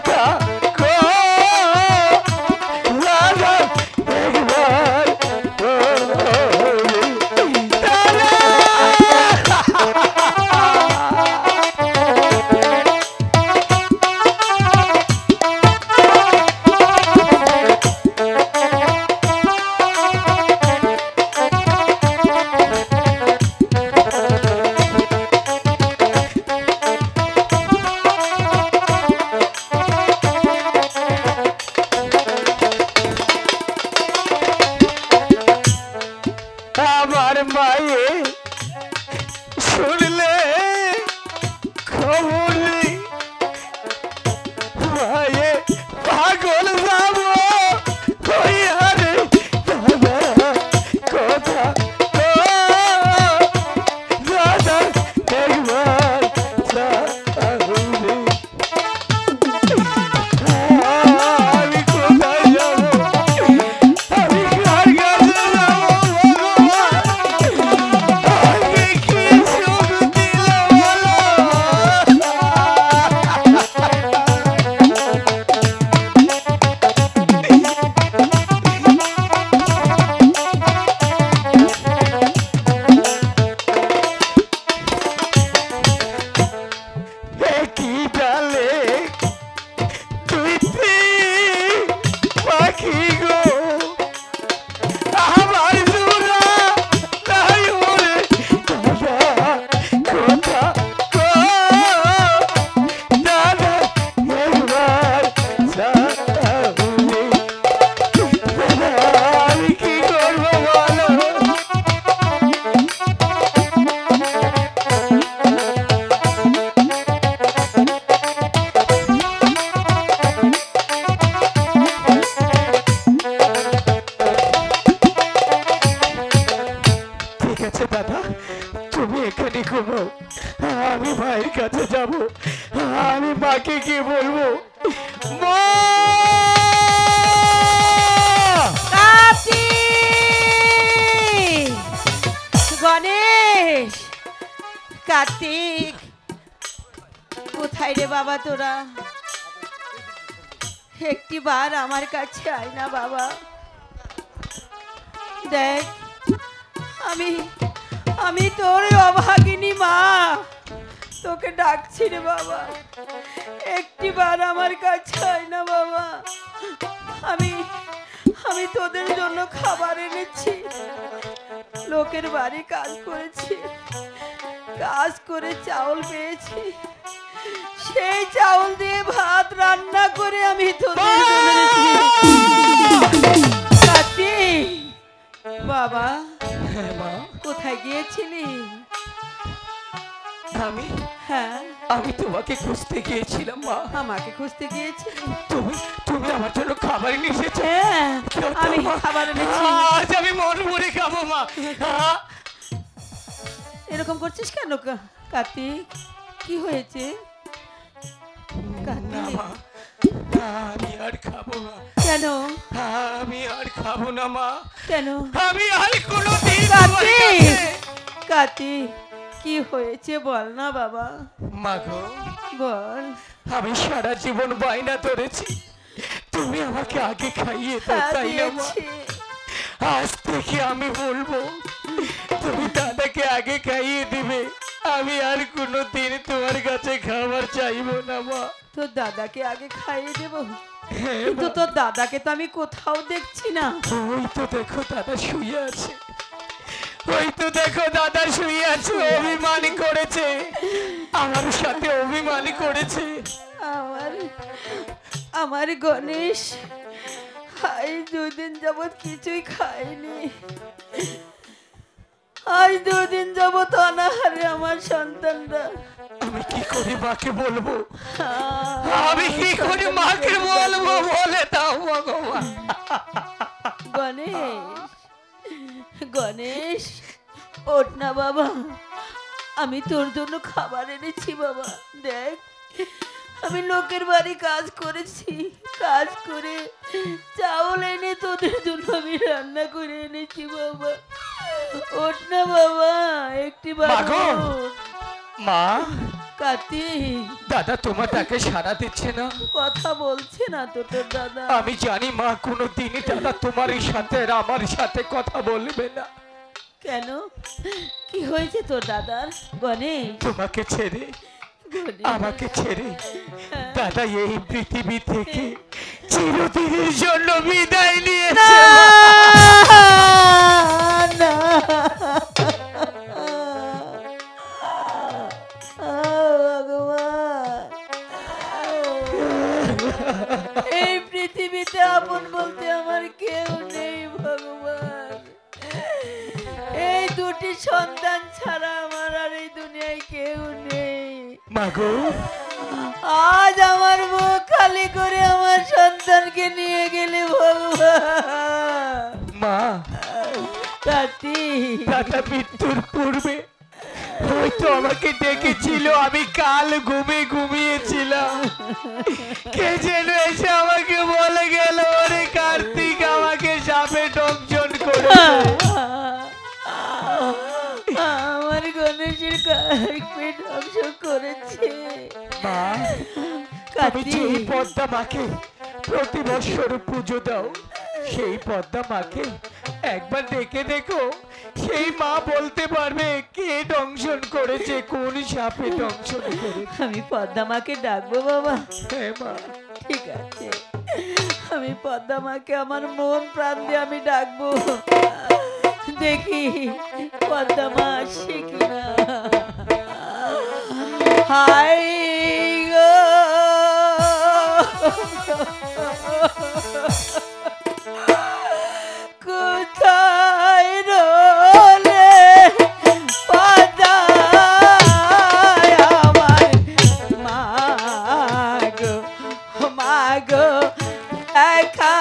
কথা কো দাদা একবার আমার মায়ে শুনলে খবর নেই মায়ে পাগল যাব দাদা কথা দাদা একবার আমি কোথায় যাব আমি কার কাছে কি ডালে তুই পাখি গো আমার জোড়া তাই ওরে দাদা কথা কো দাদা একবার দাদা আমি কি করবো বলো ঠিক আছে দাদা তুমি এখানে ঘুমাও আমি ভাইয়ের কাছে যাব আমি মাকে কি বলবো মা গণেশ কার্তিক কোথায় রে বাবা তোরা একটি বার আমার কাছে আয় না বাবা দেখ আমি আমি তোর অভাগিনী মা তোকে ডাকছি রে বাবা একটি বার আমার কাছে আয় না বাবা আমি আমি তোদের জন্য খাবার এনেছি লোকের বাড়ি কাজ করেছি কাজ করে চাউল পেয়েছি সেই চাউল দিয়ে ভাত রান্না করে আমি তোদের জন্য এনেছি কার্তিক বাবা মা কোথায় গিয়েছিলি আমি হ্যাঁ আমি তোমাকে খুঁজতে গিয়েছিলাম মা আমাকে খুঁজতে গিয়েছিলি তুমি তুমি আমার জন্য খাবার নিয়ে এসেছো হ্যাঁ আমি খাবার এনেছি আজ আমি মন ভরে খাবো মা এরকম করছিস কেন কার্তিক কি হয়েছে না মা আমি আর খাবো না কেন আমি আর খাবো না মা কেন আমি আর কোনোদিন কার্তিক কার্তিক কি হয়েছে বল না বাবা মা গো বল আমি সারা জীবন বায়না ধরেছি তুমি আমাকে আগে খাইয়ে দাও তাই না মা আজ থেকে আমি বলবো তুমি দাদাকে আগে খাইয়ে দিবে আমি আর কোনোদিন তোমার কাছে খাবার চাইবো না মা তোর দাদাকে আগে খাইয়ে দেবো কিন্তু তোর দাদাকে তো আমি কোথাও দেখছি না ওই তো দেখো দাদা শুয়ে আছে ওই তো দেখো দাদা শুয়ে আছে অভিমান করেছে আমার সাথে অভিমান করেছে আমার আমার গণেশ আজ দুদিন যাবৎ কিছুই খায়নি আজ দুদিন যাবৎ অনাহারে আমার সন্তানরা আমি কি করে মাকে বলবো আমি কি করে মাকে বলবো বলে দাও ভগবান গণেশ গণেশ ওঠ না বাবা আমি তোর জন্য খাবার এনেছি বাবা দেখ আমি লোকের বাড়ি কাজ করেছি কাজ করে চাউল এনে তোদের জন্য আমি রান্না করে এনেছি বাবা ওঠ না বাবা একটি বার মা কার্তিক, দাদা তোমার তাকে সাড়া দিচ্ছে না। কথা বলছে না তো তোর দাদা। আমি জানি মা কোনো দিনই দাদা তোমার সাথে আর আমার সাথে কথা বলবে না। কেন, কি হয়েছে তোর দাদার? গণেশ, তোমাকে ছেড়ে, গণেশ, আমাকে ছেড়ে দাদা এই পৃথিবী থেকে চিরদিনের জন্য বিদায় নিয়েছে। না, ভগবান, এই পৃথিবীতে আপন বলতে আমার কেউ নেই ভগবান। এই দুটি সন্তান ছাড়া আমার আর এই দুনিয়ায় কেউ নেই। মাগো, আজ আমার মুখ খালি করে আমার সন্তানকে নিয়ে গেলে ভগবান। মা, কার্তিক, দাদা মৃত্যুর পূর্বে হয়তো আমাকে ডেকেছিল, আমি কাল ঘুমিয়েছিলাম। কে যেন এসে আমাকে বলে গেল, ওরে কার্তিক আমাকে সাপে দংশন করে। আমার গণেশের পেট ধ্বংস করেছে। মা, তুমি যে এই পদ্মা মাকে প্রতি বছর পুজো দাও, সেই পদ্মা মাকে একবার ডেকে দেখো, সেই মা বলতে পারবে কে দংশন করেছে, কোন সাপে দংশন করেছে। আমি পদ্মা মাকে ডাকবো বাবা? হ্যাঁ মা, ঠিক আছে, আমি পদ্মা মাকে আমার মন প্রাণ দিয়ে আমি ডাকবো। দেখি পদ্মা মা আসে কিনা। হাই গো, কোথায় রোলে পদ্মা আমার মাগো, মাগো দেখা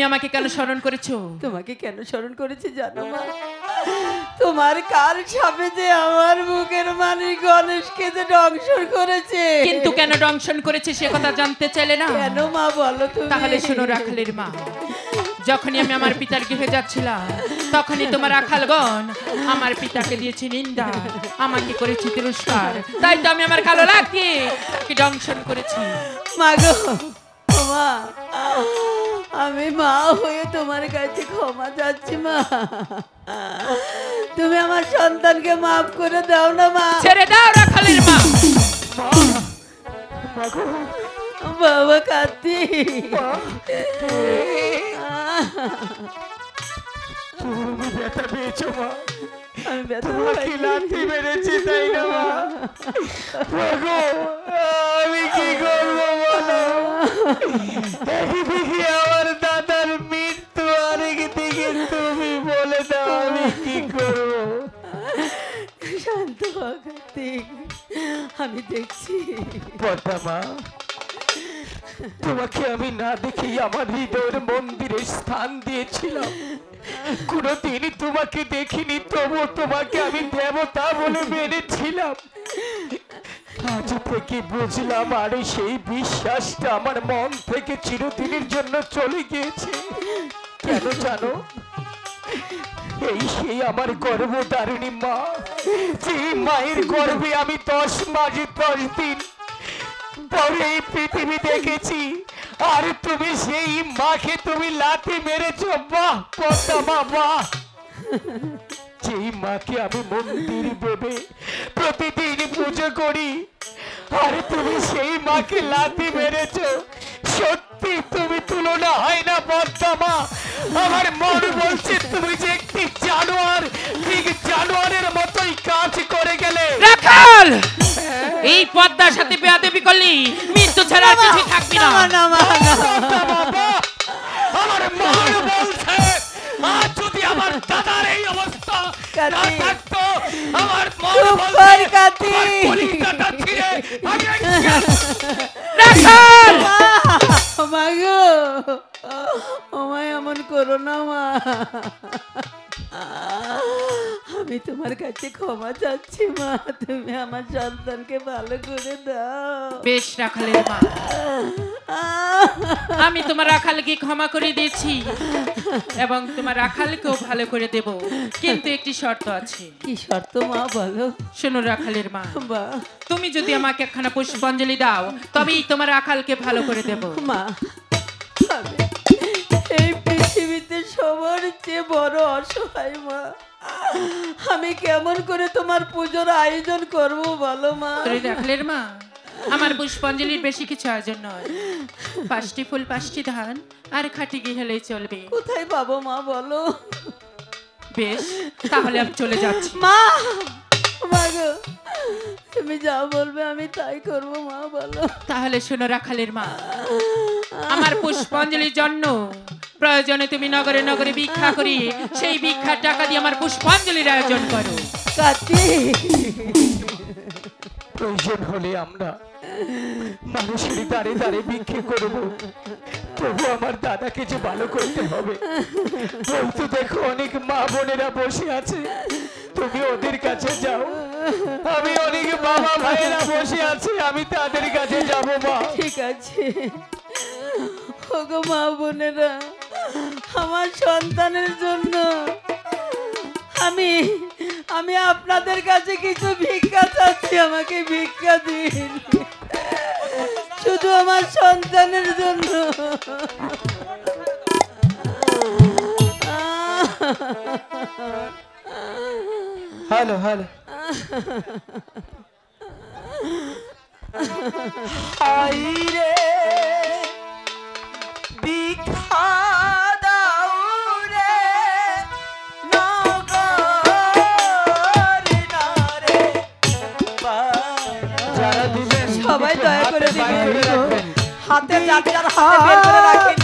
আমাকে কেন স্মরণ করেছো? তোমাকে কেন স্মরণ করেছি জানো মা? তোমার কাল সাপে যে আমার বুকের মানি গণেশকে যে দংশন করেছে। কিন্তু কেন দংশন করেছে সে কথা জানতে চাইলে না? কেন মা বলো তুমি? তাহলে শোনো রাখালের মা, যখনই আমি আমার পিতার গৃহে যাচ্ছিলাম তখনই তোমার রাখালগণ আমার পিতাকে দিয়েছে নিন্দা, আমাকে করেছে তিরস্কার, তাই তো আমি আমার কালো লাখকে দংশন করেছি। মা গো, মা, আমি মা হয়ে তোমার কাছে ক্ষমা চাচ্ছি মা। তুমি আমার সন্তানকে মাফ করে দাও না মা। ছেড়ে দাও রাখালের মা। বাবা কার্তিক, তুমি ব্যথা পেয়েছো মা? আমি ব্যথা তোমাকে লাথি মেরেছি তাই না মা? মাগো, আমি কি করবো বলো? একদিকে আমার দাদার মৃত্যু, আরেকদিকে তুমি বলে দাও শান্ত হ কার্তিক, আমি দেখছি। পদ্মা মা, তোমাকে আমি না দেখি আমার হৃদয়ের মন্দিরে স্থান দিয়েছিলাম, কোনদিন তোমাকে দেখিনি, তবু তোমাকে আমি দেবতা বলে মেনেছিলাম। আজ থেকে বুঝলাম, আর সেই বিশ্বাসটা আমার মন থেকে চিরদিনের জন্য চলে গিয়েছে। কেন জানো? এই সেই আমার গর্ভধারিণী মা, যে মায়ের গর্ভে আমি 10 মাস 10 দিন পরে এই পৃথিবী দেখেছি, আর তুমি সেই মাকে তুমি লাথি মেরেছো। বাহ পদ্মা মা, বাহ! যেই মাকে আমি মন্দির ভেবে প্রতিদিন পুজো করি, আর তুমি সেই মাকে লাথি মেরেছো। সত্যি তুমি তুলনা হয় না পদ্মা মা। আমার মন বলছে তুমি যে একটি জানোয়ার, ঠিক জানোয়ারের মতোই কাজ করে গেলে। রাখাল, এই পদ্মার সাথে বেয়াদবি করলি মৃত্যু ছাড়া আর কিছু থাকবি না। আমার মন বলছে, আজ যদি আমার দাদার এই অবস্থা না থাকতো, আমার মন বলছে কলিকাতা ছিঁড়ে আমি রাখাল, মা গো, ও মা এমন করো না মা, আমি তোমার কাছে ক্ষমা চাচ্ছি মা, তুমি আমার সন্তানকে ভালো করে দাও। বেশ রাখালের মা, আমি তোমার রাখালকে ক্ষমা করে দিয়েছি এবং তোমার রাখালকেও ভালো করে দেব, কিন্তু একটি শর্ত আছে। কি শর্ত মা বলো? শোনো রাখালের মা, মা তুমি যদি আমাকে একখানা পুষ্পাঞ্জলি দাও, তবেই তোমার রাখালকে ভালো করে দেব। মা, আমি এই পৃথিবীতে সবার চেয়ে বড় অসহায় মা, আমি কেমন করে তোমার পুজোর আয়োজন করব বলো মা? রাখালের মা, আমার পুষ্পাঞ্জলির বেশি কিছু আয়োজন নয়, 5টি ফুল 5টি ধান আর খাঁটি ঘি হলেই চলবে। কোথায় পাবো মা বলো? বেশ, তাহলে আমি চলে যাচ্ছি। মা, মা গো, তুমি যা বলবে আমি তাই করব মা, বলো। তাহলে শোনো রাখালের মা, আমার পুষ্পাঞ্জলির জন্য প্রয়োজনে তুমি নগরে নগরে ভিক্ষা করি, সেই ভিক্ষার টাকা দিয়ে আমার পুষ্পাঞ্জলির আয়োজন করো। কার্তিক, প্রয়োজন হলে আমরা মানুষের দ্বারে দ্বারে ভিক্ষে করব, তবু আমার দাদাকে যে ভালো করতে হবে। বলতে দেখো, অনেক মা বোনেরা বসে আছে, তুমি ওদের কাছে যাও। আমি অনেক বাবা ভাইয়েরা বসে আছে, আমি তাদের কাছে যাব মা। ঠিক আছে। ওগো মা বোনেরা, আমার সন্তানের জন্য আমি আমি আপনাদের কাছে কিছু ভিক্ষা চাচ্ছি, আমাকে ভিক্ষা দিন, শুধু আমার সন্তানের জন্য। হ্যালো হ্যালো, হাই রে ভিক্ষা দাও রে নগরে নারে। যারা দিবেন সবাই দয়া করে দিবেন, রাখবেন। হাতে যার যার হাতে বের করে রাখেন।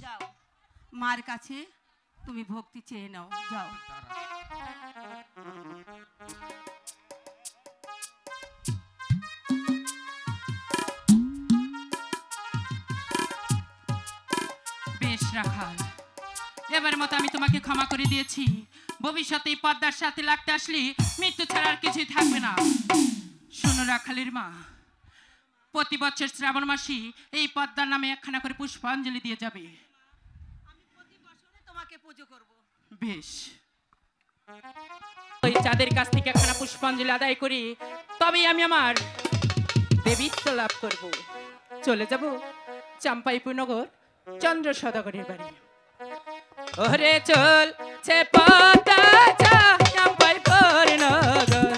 যাও মার কাছে তুমি ভক্তি চেয়ে নাও, যাও। বেশ রাখাল, এবার মতো আমি তোমাকে ক্ষমা করে দিয়েছি। ভবিষ্যতে এই পদ্মার সাথে লাগতে আসলে মৃত্যু ছাড়া আর কিছুই থাকবে না। শোনো রাখালের মা, প্রতি বছর শ্রাবণ মাসে এই পদ্মার নামে একখানা করে পুষ্পাঞ্জলি দিয়ে যাবে। আমি প্রতি বছরে তোমাকে পুজো করব। বেশ, ওই চাঁদের কাছ থেকে একখানা পুষ্পাঞ্জলি আদায় করি, তবেই আমি আমার দেবীত্ব লাভ করব। চলে যাব চাম্পাইপুর নগর চন্দ্র সদাগরের বাড়ি। ওরে চল সে পদ্মা চাম্পাইপুর নগর,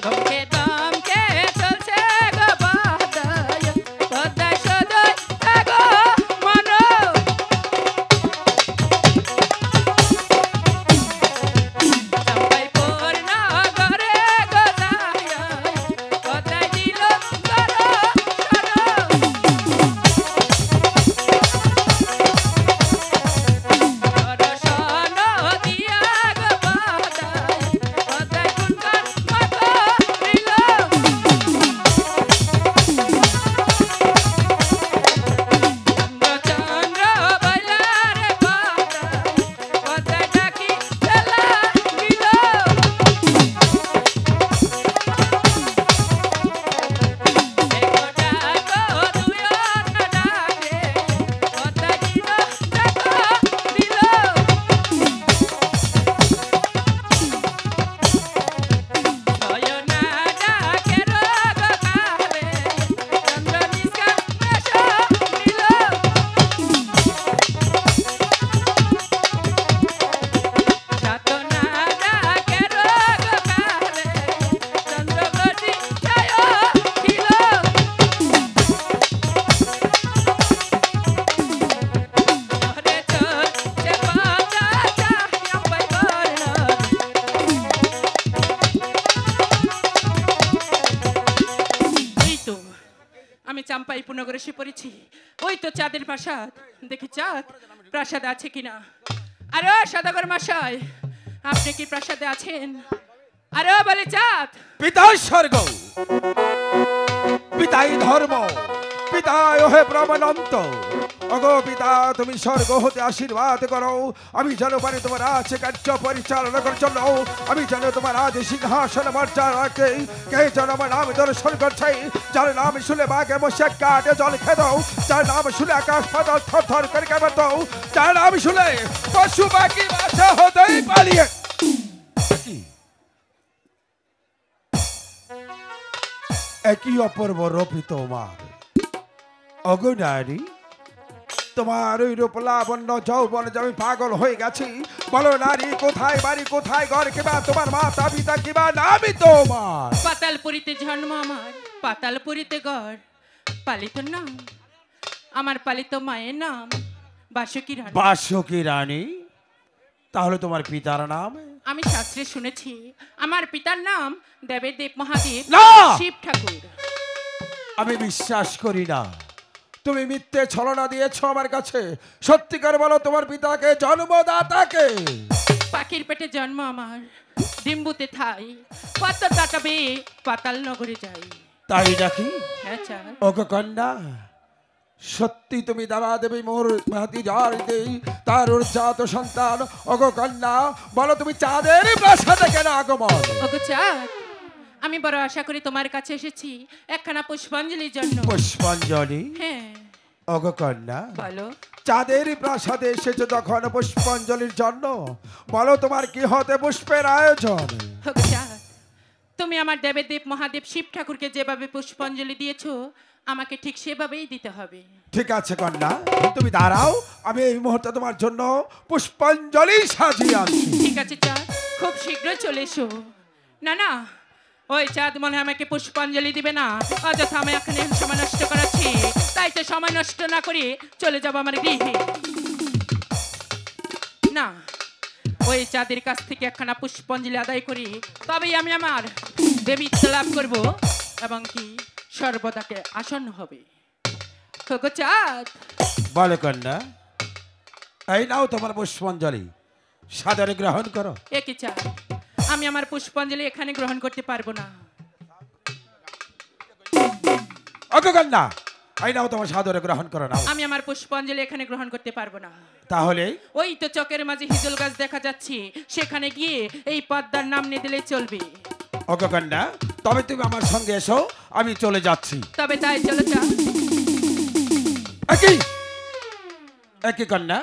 দমকে দমকে চলছে গো পদ্মায়, পদ্মায় সদয় থাকো মন। চাম্পাইপুর নগরে গো যায়, পদ্মায় দিল করো চাম্পাইপুর নগরে এসে পড়েছি। ওই তো চাঁদের প্রাসাদ, দেখি চাঁদ প্রাসাদ আছে কিনা। আরে সদাগর মশাই, আপনি কি প্রাসাদে আছেন? আরে বলে চাঁদ। পিতাই স্বর্গ, পিতাই ধর্ম, পিতাই ওহে ব্রহ্মানন্ত। অগো পিতা, তুমি স্বর্গ হতে আশীর্বাদ করো, আমি যেন পারি তোমার আছে কার্য পরিচালনা করার জন্য। আমি যেন তোমার আজ সিংহাসন মর্যাদা রাখতে, কে যেন আমার নাম দর্শন করছে, যার নাম শুনে বাঘে বসে কাটে জল খেত, যার নাম শুনে আকাশ পাতাল থর থর করে কাঁপত, যার নাম শুনে পশু পাখি বাসা হতেই পালিয়ে। একই অপূর্ব রূপী তোমার। অগো নারী, তোমার ওই রূপ লাবণ্য যৌবন যে আমি পাগল হয়ে গেছি। বলো নারী, কোথায় বাড়ি, কোথায় ঘর, কিবা তোমার মাতা পিতা, কিবা নামই তোমার? পাতালপুরীতে জন্ম আমার, পাতালপুরীতে ঘর, পালিত নাম আমার, পালিত মায়ের নাম বাসুকি রানী। বাসুকি রানী? তাহলে তোমার পিতার নাম? আমি শাস্ত্রে শুনেছি আমার পিতার নাম দেবেদেব মহাদেব না! শিব ঠাকুর। আমি বিশ্বাস করি না, তুমি মিথ্যে ছলনা দিয়েছো আমার কাছে। সত্যিকার বলো, তোমার পিতাকে, জন্মদাতাকে। পাখির পেটে জন্ম আমার, ডিম্বুতে থাই, কত কাটাবে পাতাল নগরে যাই। তাই নাকি? হ্যাঁ চাঁদ। ওগো কন্যা, সত্যি তুমি দাবা দেবী মোর ভাতি যার দেই তার উর্জাত সন্তান। ওগো কন্যা, বলো তুমি চাঁদের প্রাসাদে কেন আগমন? ওগো চাঁদ, আমি বড় আশা করি তোমার কাছে এসেছি একখানা পুষ্পাঞ্জলির জন্য। পুষ্পাঞ্জলি? হ্যাঁ। ওগো কন্যা, বলো। চাঁদের প্রাসাদে এসেছো যখন পুষ্পাঞ্জলির জন্য, বলো তোমার কি হতে পুষ্পের আয়োজন? ওগো চাঁদ, তুমি আমার দেবদেব মহাদেব শিব ঠাকুরকে যেভাবে পুষ্পাঞ্জলি দিয়েছো, আমাকে ঠিক সেভাবেই দিতে হবে। ঠিক আছে কন্যা, তুমি দাঁড়াও, আমি এই মুহূর্তে তোমার জন্য পুষ্পাঞ্জলি সাজিয়ে আনছি। ঠিক আছে চাঁদ, খুব শীঘ্রই চলে এসো। না না, ওই চাঁদ মনে হয় আমাকে পুষ্পাঞ্জলি দিবে না, অযথা আমি এখানে সময় নষ্ট করাচ্ছি। তাই তো সময় নষ্ট না করে চলে যাবো আমার গৃহে। না, ওই চাঁদের কাছ থেকে একখানা পুষ্পাঞ্জলি আদায় করি, তবেই আমি আমার দেবীত্ব লাভ করব এবং কি সর্বদাকে আসন্ন হবে। ওগো চাঁদ, বলে কন্যা, এই নাও তোমার পুষ্পাঞ্জলি, সাদরে গ্রহণ করো। একই চাঁদ, আমি আমার পুষ্পাঞ্জলি এখানে গ্রহণ করতে পারবো না। ওগো কন্যা, এই নাও তোমার সাদরে গ্রহণ করো। নাও। আমি আমার পুষ্পাঞ্জলি এখানে গ্রহণ করতে পারবো না। তাহলে ওই তো চকের মাঝে হিজল গাছ দেখা যাচ্ছে, সেখানে গিয়ে এই পদ্মার নাম নিয়ে দিলেই চলবে। ওগো কন্যা, তবে তুমি আমার সঙ্গে এসো, আমি চলে যাচ্ছি। তবে তাই চলো চাঁদ। একই একই কন্যা,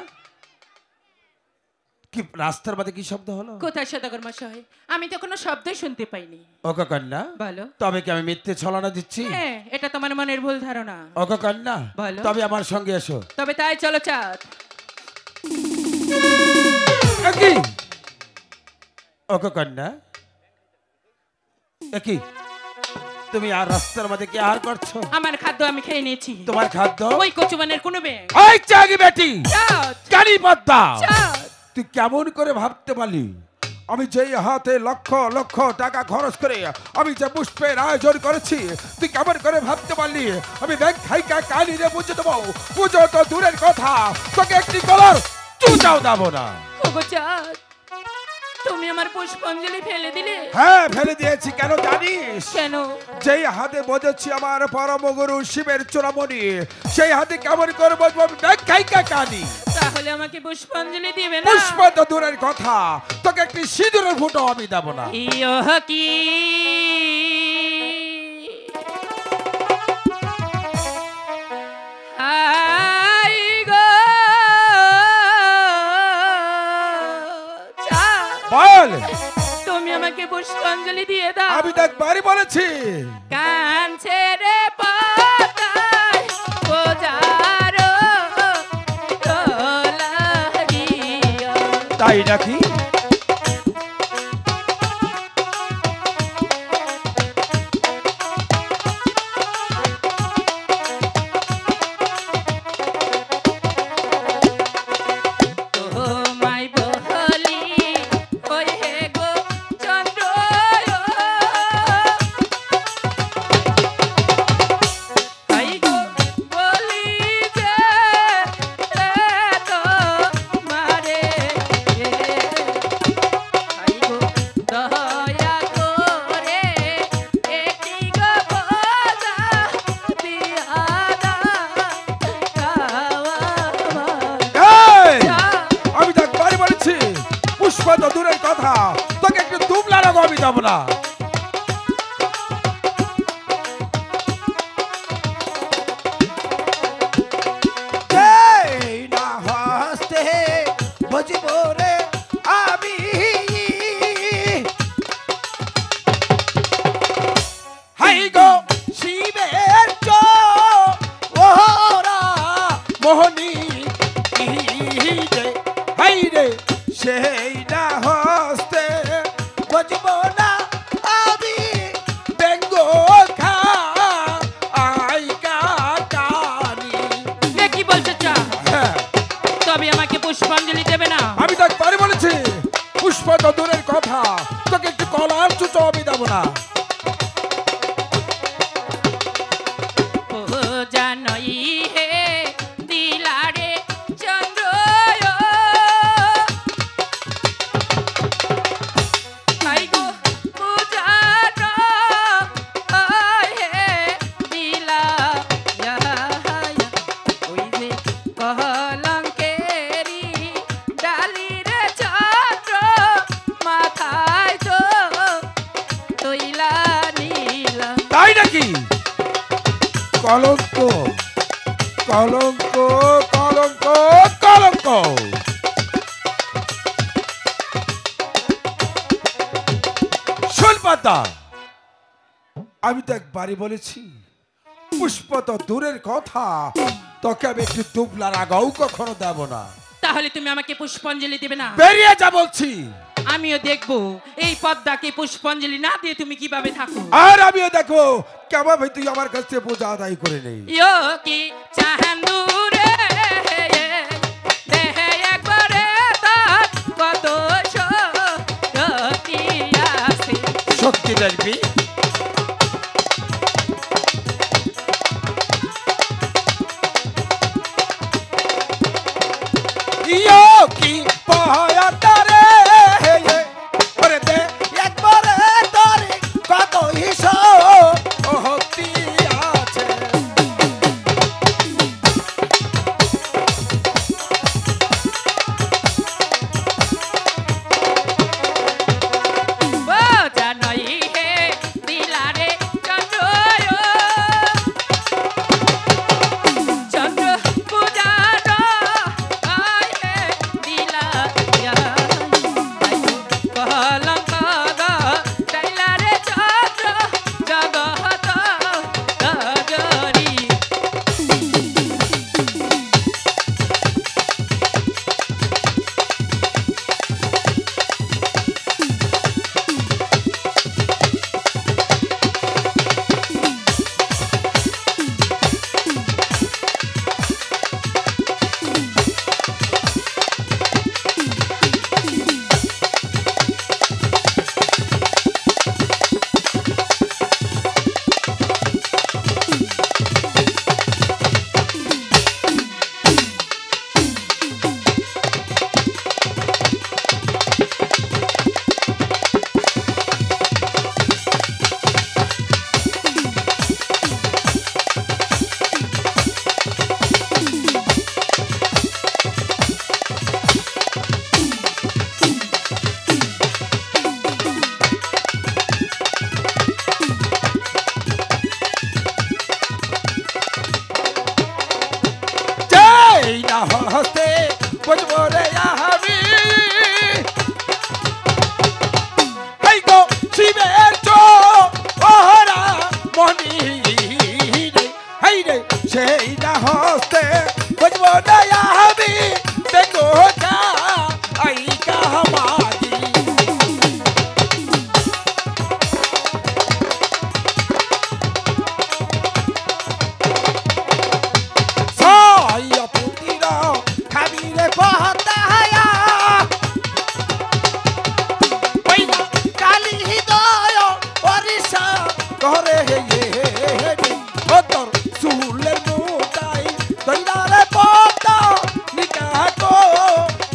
কি রাস্তার মধ্যে কি শব্দ হলো? কোথায় সদাগর মশাই? আমি তো কোনো শব্দই শুনতে পাইনি। ওগো কন্যা, বলো। তবে কি আমি মিথ্যে ছলনা দিচ্ছি? হ্যাঁ, এটা তোমার মনের ভুল ধারণা। ওগো কন্যা, বলো। তবে আমার সঙ্গে এসো। তবে তাই চলো চাঁদ। একই ওগো কন্যা, একই তুমি আর রাস্তার মধ্যে কি আর করছো? আমার খাদ্য আমি খেয়ে নিয়েছি। তোমার খাদ্য? ওই কচুমানের কোনো বে। ওই চাগি বেটি, চাঁদ, কানি পদ্মা, চাঁদ, তুই কেমন করে ভাবতে পারলি আমি যেই হাতে লক্ষ লক্ষ টাকা খরচ করে আমি যে পুষ্পের আয়োজন করেছি, তুই কেমন করে ভাবতে পারলি আমি ব্যাংক খাইকা কানি রে বুঝে দেবো? পুজো তো দূরের কথা, তোকে একটি কলার চুটাও দেবো না। ওগো চাঁদ, তুমি আমার পুষ্পাঞ্জলি ফেলে দিলে। হ্যাঁ, ফেলে দিয়েছি। কেন জানিস? কেন? যেই হাতে বোঝাচ্ছি আমার পরম গুরু শিবের চূড়ামণি, সেই হাতে কেমন করে বসবো আমি ব্যাংক খাইকা কানি? তাহলে আমাকে পুষ্পাঞ্জলি দিবে না? পুষ্প তো দূরের কথা, তোকে একটি সিঁদুরের ফুটো আমি দেবো না। ইয়ো কি হাই গো চাঁদ, বল। তুমি আমাকে পুষ্পাঞ্জলি দিয়ে দাও। আমি তো একবারই বলেছি। কান ছেড়ে পাতায় বোঝারো লাগিয়া। তাই নাকি? তোমায় বলি ওই হে গো চন্দ্র, তাই গো বলি যে তো মারে, তাই গো দয়া করে একটি গো বোঝা দিয়া এই, আমি তো একবারই বলেছি পুষ্প তো দূরের কথা, তোকে একটু দুবলা রাখো আমি দেবো না। এই না হস্তে বুঝবো রে আমি, হাই গো শিবের ওরা মোহনী হাই রে, সেই না হস্তে বুঝবো না আমি ব্যঙ্গ খা আই কাটানি। এ কি বলছো চাঁদ? হ্যাঁ, তবে আমাকে পুষ্পাঞ্জলি দেবে না? আমি তো একবারই বলেছি পুষ্প তো দূরের কথা, তোকে একটু কলার চুচো আমি দেবো না। ও জানই হে দিলারে চন্দ্র, তাই গো বুঝানো হে দিলা, ওই যে কলঙ্কেরি ডালি রে চন্দ্র, মাথায় তো তৈলা নীলা। তাই নাকি? কলঙ্ক কলঙ্ক কলঙ্ক কলঙ্ক। শোন পাতা, আমি তো একবারই বলেছি পুষ্প তো দূরের কথা, তোকে আমি একটু দুবলা রাগাও কখনো দেব না। তাহলে তুমি আমাকে পুষ্পাঞ্জলি দেবে না? বেরিয়ে যা বলছি। আমিও দেখবো এই পদ্মাকে পুষ্পাঞ্জলি না দিয়ে তুমি কিভাবে থাকো। আর আমিও দেখো কেমন তুই আমার কাছ থেকে পূজা আদায় করে নেই। ইয়ো কি চাহান্দুরে দেহে একবারে তার কত শক্তি আছে। শক্তি দেখবি? বুঝবো রে আমি এই গো শিবের ওহরা মনি রে এই রে সেই না হস্তে বুঝবো রে আমি দেখো যা আই কামাদি সাইয়া পুতিরা খাবিলে পহতায়া ওইনা কালি হৃদয় ওরিশা ঘরে হে ওতর সুলের মুটাই দইরারে পতা নিকাকো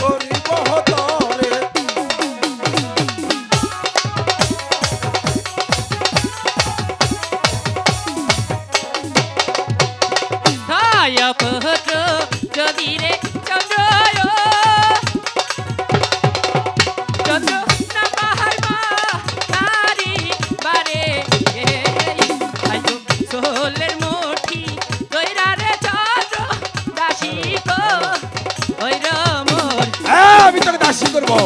ওরি বহতরে ছায়া পত্র যদি রে চন্দ্র চন্দ্র না পাহাড় মা নারী বারে আইতো সোলের মুঠি দইরা রে চন্দ্র দাসী গো ওইর মোর আমি তোকে দাসী করবো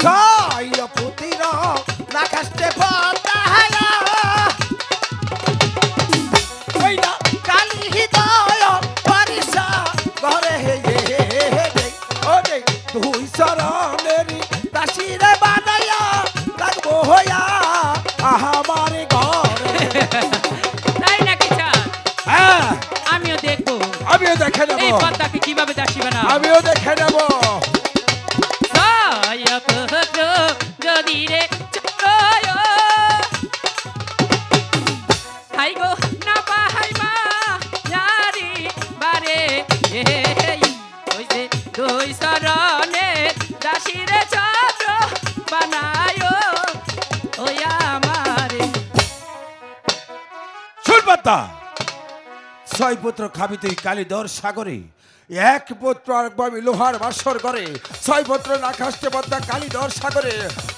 সাইয়া পুতিরা না খাস্তে পতায়া ওইনা কালি হৃদয় পারিসা ঘরে হে ও রে তুই সরনেরি দাসী রে বানায়া লাগবো হইয়া আমার ঘরে তাই নাকি চান হ্যাঁ আমিও দেখবো আমিও দেখে নেব এই পদ্মাকে কিভাবে দাসী বানাও আমিও দেখে নেব ছায়া পত্র যদি রে চন্দ্র হাই গো না পাহাই মা নারী বারে ওই যে দুই শরণে দাসী রে চন্দ্র বানায় ওই আমারে শুনপাতা ছয় পুত্র খাবি তুই কালিদর সাগরে এক পুত্র আর আমি লোহার বাসর করে ছয় পুত্র না খাসতে পদ্মা কালিদর সাগরে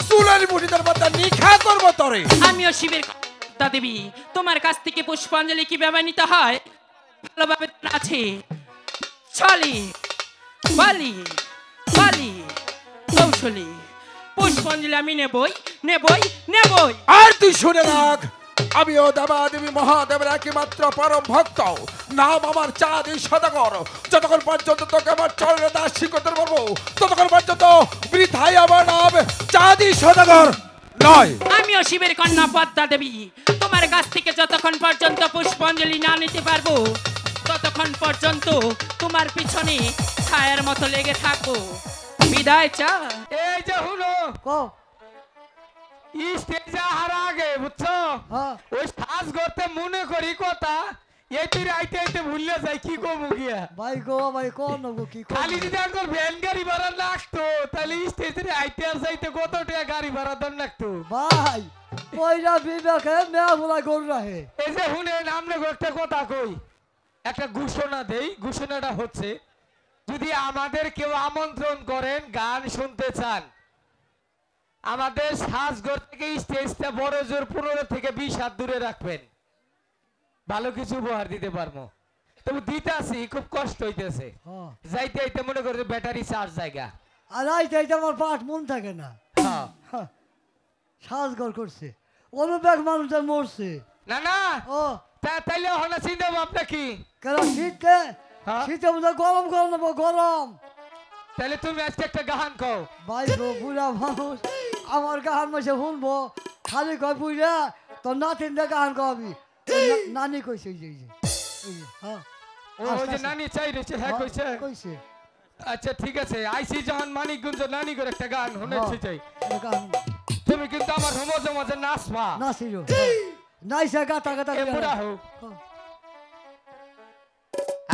চুলের মুঠিদের পদ্মা নিখা করবো তরে আমিও শিবের কথা দেবী তোমার কাছ থেকে পুষ্পাঞ্জলি কিভাবে নিতে হয় ভালোভাবে আছে চলি বলি বলি কৌশলী পুষ্পাঞ্জলি আমি নেবই নেবই নেবই আর তুই শুনে রাখ আমিও দেবা দেবী মহাদেবের একমাত্র পরম ভক্ত নাম আমার চাঁদি সদাগর যতক্ষণ পর্যন্ত তোকে আমার চরণে দাসী করতে পারবো ততক্ষণ পর্যন্ত বৃথাই আমার নাম চাঁদি সদাগর নয় আমিও শিবের কন্যা পদ্মা দেবী তোমার কাছ থেকে যতক্ষণ পর্যন্ত পুষ্পাঞ্জলি না নিতে পারবো ততক্ষণ পর্যন্ত তোমার পিছনে ছায়ার মতো লেগে থাকবো বিদায় চা এই যে হুনো কো স্টেজে হারা আগে বুঝছো হ্যাঁ ওই সাজ করতে মনে করি কথা এটি আইতে আইতে ভুললে যাই কি কমু গিয়া ভাই কোন নগো কি কোন খালি যদি একবার ভ্যান গাড়ি ভাড়া লাগতো তাহলে স্টেজে আইতে আর যাইতে কত টাকা গাড়ি ভাড়া দর লাগতো ভাই কইরা বিবেকে মেয়া বলা গরু রাহে এই যে হুনে নামনে একটা কথা কই একটা ঘোষণা দেই ঘোষণাটা হচ্ছে যদি আমাদের কেউ আমন্ত্রণ করেন গান শুনতে চান আমাদের সাজঘর থেকে স্টেজটা বড় জোর 15 থেকে 20 হাত দূরে রাখবেন ভালো কিছু উপহার দিতে পারবো তবু দিতাছি খুব কষ্ট হইতেছে হ্যাঁ যাইতে যাইতে মনে করে ব্যাটারি চার্জ জায়গা আর আইতে আইতে আমার পাট মন থাকে না হ্যাঁ সাজগর করছে অনুবেগ মানুষটা মরছে না না ও তাইলে হলো চিন্তা ভাবনা কি কেন শীতে হ্যাঁ? শীতে মধ্যে গরম গরম নেবো গরম তাহলে তুমি আজকে একটা গান কও ভাই গো বুড়া মানুষ আমার গান মাসে শুনবো খালি কয় বুড়া তোর নাতিন দে গান কবি নানি কইছে এই যে হ্যাঁ ওই যে নানি চাই রয়েছে হ্যাঁ কইছে কইছে আচ্ছা ঠিক আছে আইসি যখন মানিকগঞ্জ নানি করে একটা গান শুনেছি চাই গান তুমি কিন্তু আমার সমাজে মাঝে নাচবা নাচিরো নাইসা গাতা গাতা এ বুড়া হোক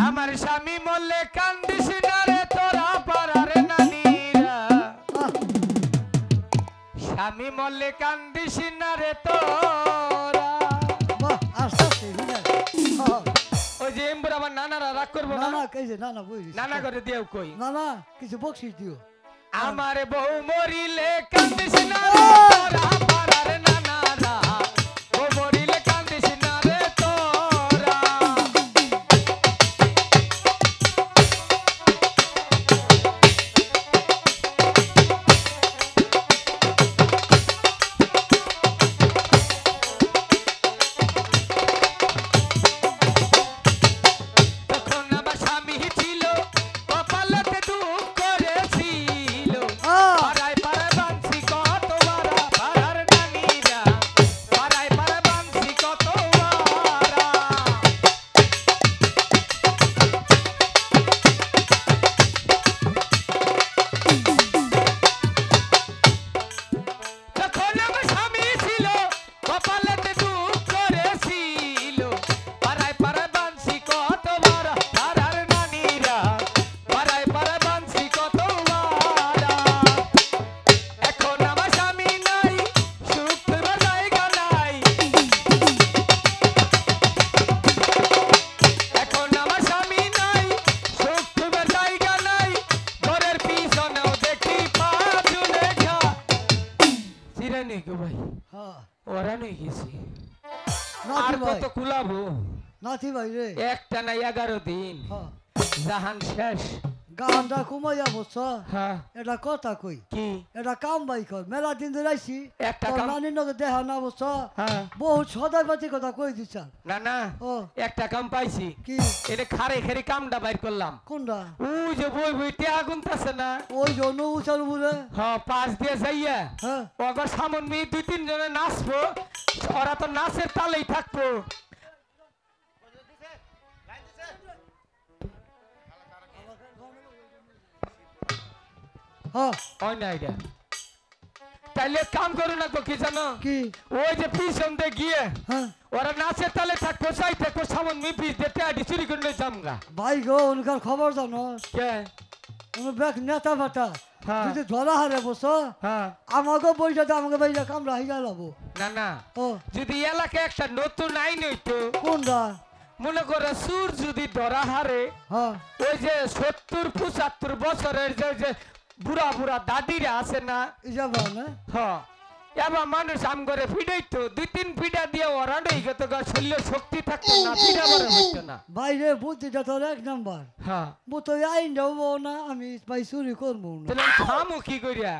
আমার স্বামী মল্লে কান্দিস না রে তোরা পারার নানিরা স্বামী মল্লে কান্দিস না রে তোরা বাহ আস্তে আস্তে ওই যে এমবুড়া আমার নানারা রাগ করবো না না না কইছে না না বুঝিস নানা করে দিও কই না না কিছু বকশিস দিও আমার বউ মরিলে কান্দিস না রে তোরা পারার নানারা বউ মরিলে কান্দিস না নেই গো ভাই, হ্যাঁ ওরা নেই গেছি। নাতি আর ভাই কত কুলাবো? নাতি ভাই রে একটা না 11 দিন হ্যাঁ জাহান শেষ। গানটা কমাইয়া বস হ্যাঁ এটা কথা কই কি এটা কাম বাই কর মেলা দিন ধরে আইছি একটা তোর কাম? নানির নগে দেখা না বস হ্যাঁ বহুত সদাই পাতি কথা কই দিছ না না ও একটা কাম পাইছি। কি এটা খারে খারে কামটা বাইর করলাম। কোনটা ওই যে বই বই টিয়া গুনতাছে না, ওই জন্য উচার উপরে হ্যাঁ পাশ দিয়ে যাইয়া হ্যাঁ ওগর সামন মেয়ে 2-3 জনে নাচবো, ওরা তো নাচের তালেই থাকবো। হ্যাঁ ওই না এটা তাইলে কাম করো না তো কি জানো, কি ওই যে পিছন দিয়ে গিয়ে হ্যাঁ ওরা নাচের তালে থাকবো, চাই থাকবো, সামন মেয়ে পিস দিয়ে টিয়াডি চুরি করে জামগা। ভাই গো উনকার খবর জানো কে? উনি ব্যাগ নেতা ফাটা হ্যাঁ। যদি ধরা হারে বস হ্যাঁ আমাকে বইটাতে আমাকে বাইরে কামড়া হইয়া লাবো না না ও যদি এলাকায় একটা নতুন আইন হইতো, কোনটা মনে করো সুর যদি ধরা হারে, হ্যাঁ ওই যে 70-75 বছরের যে যে বুড়া বুড়া দাদিরা আছে না, ইজাবা না হ্যাঁ এবার মানুষ আম করে ফিডাইতো, 2-3 ফিডা দিয়ে ওরা নেই গেত শরীরে শক্তি থাকতো না, ফিডা বড় হইতো না। বাইরে বুদ্ধিটা তোর এক নাম্বার হ্যাঁ মো তো আইন যাবো না আমি ভাই চুরি করবো না তাহলে খামো কি করিয়া?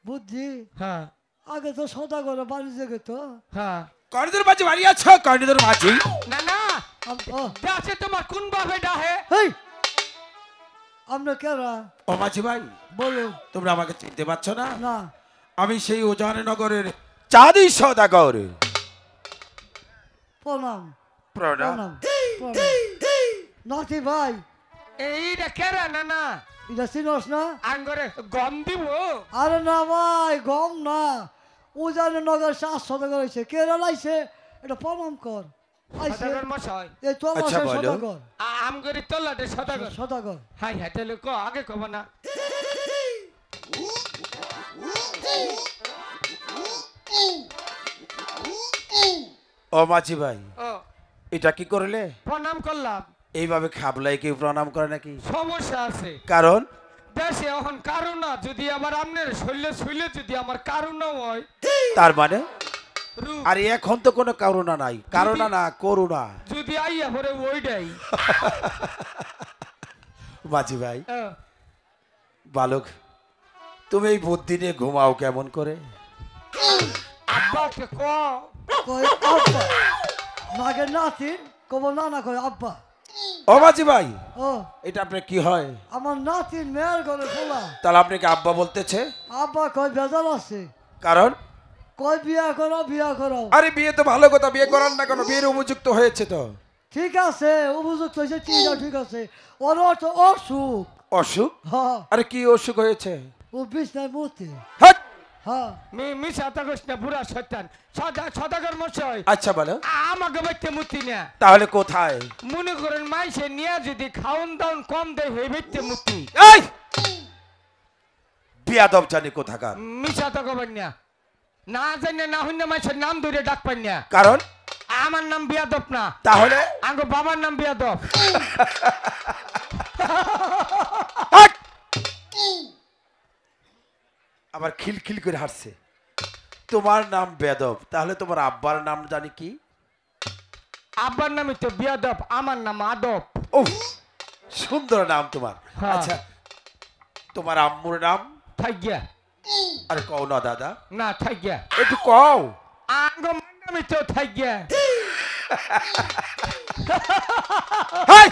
বুদ্ধি হ্যাঁ আগে তো সদা করে বাণিজ্য গেত হ্যাঁ কর্ণধর মাঝি বাড়ি আছো? কর্ণধর মাঝি না না ও আছে তোমার কোন ভাবে ডাহে? হেই আমরা কেরা ও মাঝি ভাই, বলো তোমরা আমাকে চিনতে পারছো না? না আমি সেই উজাননগরের চাঁদি সওদাগর। প্রণাম প্রণাম। প্রণাম প্রণাম নাতি ভাই এইটা কেরা? না না এটা চিনস না আঙ্গরে গম দিব? আরে না ভাই গম না উজানে নগর 700 হয়েছে কেরা লাইছে এটা প্রণাম কর আইছে সদাগর মশাই এই তো আচ্ছা, আমার বলো। সদাগর আমগরি তল্লাটে সদাগর। সদাগর হাই হাই তাহলে ক আগে কব না। ও মাঝি ভাই, ও এটা কি করলে? প্রণাম করলাম। এইভাবে খাবলাই কেউ প্রণাম করে নাকি? সমস্যা আছে কারণ দেশে এখন কারণ না, যদি আমার আমনের শৈলে শৈলে যদি আমার কারণ হয় তার মানে রূপ, আরে এখন তো কোনো কারণা নাই, কারণা না করুণা। যদি আইয়া পরে ওইটাই মাঝি ভাই বালক, তুমি এই বুদ্ধি নিয়ে ঘুমাও কেমন করে? আব্বাকে ক কয় আব্বা নাগে নাতিন কব নানা কয় আব্বা ও মাঝি ভাই, ও এটা আপনার কি হয়? আমার নাতিন মেয়ের ঘরে খোলা তাহলে আপনাকে আব্বা বলতেছে? আব্বা কয় বেজাল আছে কারণ কয় বিয়া করো আরে বিয়ে তো ভালো কথা, বিয়ে করার না কেন, বিয়ের উপযুক্ত হয়েছে তো। ঠিক আছে উপযুক্ত হয়েছে ঠিক আছে ওর অর্থ অসুখ অসুখ? হ্যাঁ আরে কি অসুখ হয়েছে? ও বিছনায় মূর্তি হাট! হ্যাঁ মিশা তাগস না বুড়া শয়তান সদাগর মশাই আচ্ছা বলো, আমাকে বাইতে মুতি না। তাহলে কোথায়? মনে করেন মাইসে নিয়ে যদি খাওন দাওন কম দেয় হয়ে বাইতে মুতি। এই বিয়াদব জানি কোথাকার। মিশা তাগবেন না, না জানি না হইনা মাইসের নাম ধরে ডাক পাই না। কারণ আমার নাম বিয়াদব না, তাহলে আঙ্গ বাবার নাম বিয়াদব। হাট! আবার খিলখিল করে হাসছে। তোমার নাম বেদব, তাহলে তোমার আব্বার নাম জানি কি? আব্বার নামই তো বিয়াদব, আমার নাম আদব। ও সুন্দর নাম তোমার। হ্যাঁ। আচ্ছা তোমার আম্মুর নাম? থাইগিয়া আরে কও না দাদা, না থাইগিয়া একটু কও। আঙ্গ মার নামই তো থাইগিয়া। হাই!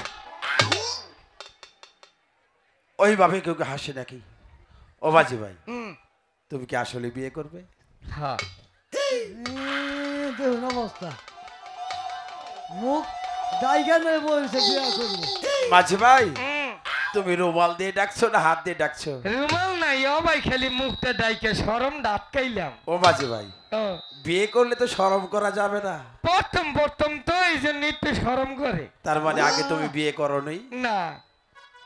ওইভাবে কেউ কেউ হাসে নাকি? ও বাজি ভাই, তুমি কি আসলে বিয়ে করবে? হ্যাঁ দেখুন অবস্থা মুখ জায়গা নেই বলছে বিয়া করবো মাঝি ভাই, তুমি রুমাল দিয়ে ডাকছো না হাত দিয়ে ডাকছো? রুমাল নাই ও ভাই, খালি মুখটা ডাইকে শরম ডাকাইলাম। ও মাঝি ভাই, ও বিয়ে করলে তো শরম করা যাবে না। প্রথম তো এই জন্য একটু শরম করে। তার মানে আগে তুমি বিয়ে করোনি, না